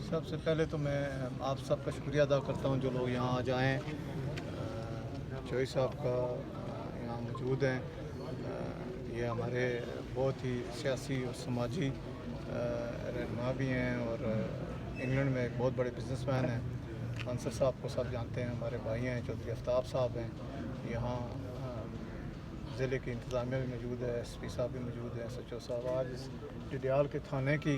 سب سے پہلے تو میں آپ سب کا شکریہ ادا کرتا ہوں جو لوگ یہاں آج آئیں. چوئی صاحب کا یہاں موجود ہیں. یہ ہمارے بہت ہی سیاسی اور سماجی رہنما بھی ہیں اور انگلینڈ میں ایک بہت بڑے بزنس مین ہیں. انصر صاحب کو سب جانتے ہیں, ہمارے بھائی ہیں. چودھری آفتاب صاحب ہیں یہاں. ضلع کی انتظامیہ بھی موجود ہے, ایس پی صاحب بھی موجود ہیں, SHO صاحب. آج اس ڈڈیال کے تھانے کی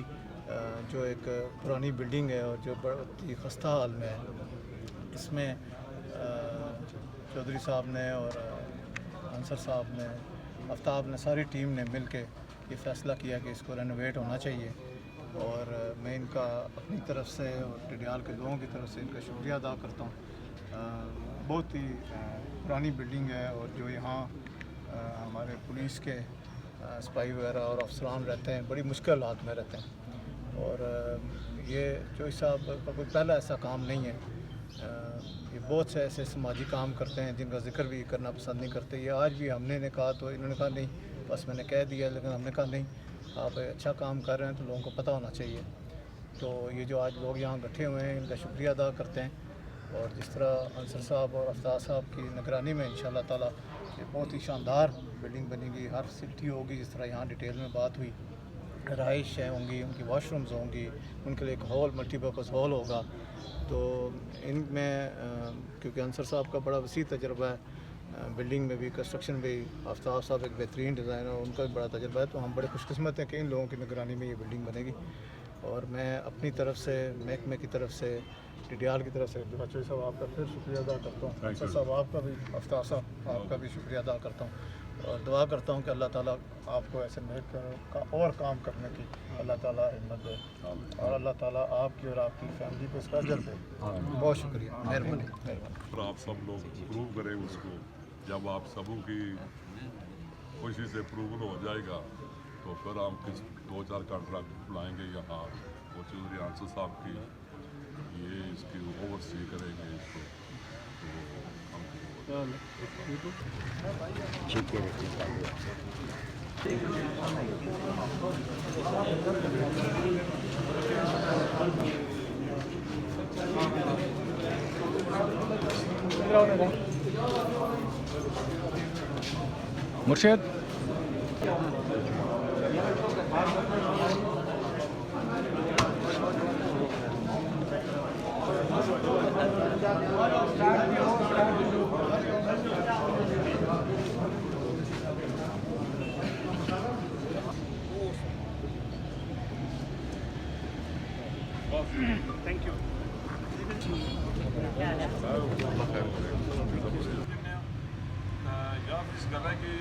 جو ایک پرانی بلڈنگ ہے اور جو بہت ہی خستہ حال میں ہے, اس میں چودھری صاحب نے اور انصر صاحب نے, آفتاب نے, ساری ٹیم نے مل کے یہ فیصلہ کیا کہ اس کو رینوویٹ ہونا چاہیے. اور میں ان کا اپنی طرف سے اور ڈڈیال کے لوگوں کی طرف سے ان کا شکریہ ادا کرتا ہوں. بہت ہی پرانی بلڈنگ ہے اور جو یہاں ہمارے پولیس کے سپاہی وغیرہ اور افسران رہتے ہیں, بڑی مشکل حالات میں رہتے ہیں. اور یہ چوئی صاحب کا کوئی پہلا ایسا کام نہیں ہے. یہ بہت سے ایسے سماجی کام کرتے ہیں جن کا ذکر بھی کرنا پسند نہیں کرتے. یہ آج بھی ہم نے کہا تو انہوں نے کہا نہیں, بس میں نے کہہ دیا, لیکن ہم نے کہا نہیں, آپ اچھا کام کر رہے ہیں تو لوگوں کو پتہ ہونا چاہیے. تو یہ جو آج لوگ یہاں بیٹھے ہوئے ہیں ان کا شکریہ ادا کرتے ہیں. اور جس طرح انصر صاحب اور آفتاب صاحب کی نگرانی میں انشاءاللہ تعالیٰ یہ بہت ہی شاندار بلڈنگ بنے گی. ہر فیسلٹی ہوگی جس طرح یہاں ڈیٹیل میں بات ہوئی. رہائشیں ہوں گی, ان کی واش رومز ہوں گی, ان کے لیے ایک ہال, ملٹی پرپز ہال ہوگا. تو ان میں کیونکہ انصر صاحب کا بڑا وسیع تجربہ ہے بلڈنگ میں بھی, کنسٹرکشن بھی. آفتاب صاحب ایک بہترین ڈیزائنر, ان کا بھی بڑا تجربہ ہے. تو ہم بڑے خوش قسمت ہیں کہ ان لوگوں کی نگرانی میں یہ بلڈنگ بنے گی. اور میں اپنی طرف سے, محکمے کی طرف سے, ڈڈیال کی طرف سے چوئی صاحب آپ کا پھر شکریہ ادا کرتا ہوں. انصر صاحب آپ کا بھی, آفتاب صاحب آپ کا بھی شکریہ ادا کرتا ہوں. اور دعا کرتا ہوں کہ اللہ تعالیٰ آپ کو ایسے نیک کا اور کام کرنے کی اللہ تعالیٰ ہمت دے, اور اللہ تعالیٰ آپ کی اور آپ کی فیملی کو اس کا اجر دے. بہت شکریہ, مہربانی. اور آپ سب لوگ اپروو کریں اس کو. جب آپ سبوں کی خوشی سے اپروول ہو جائے گا تو پھر ہم کس 2-4 کانٹریکٹ لائیں گے یہاں. وہ چودھری انصر صاحب کی یہ اس کی اوور سی کریں گے اس کو. تو مرشد تھینک یو. یاد کر رہے ہیں کہ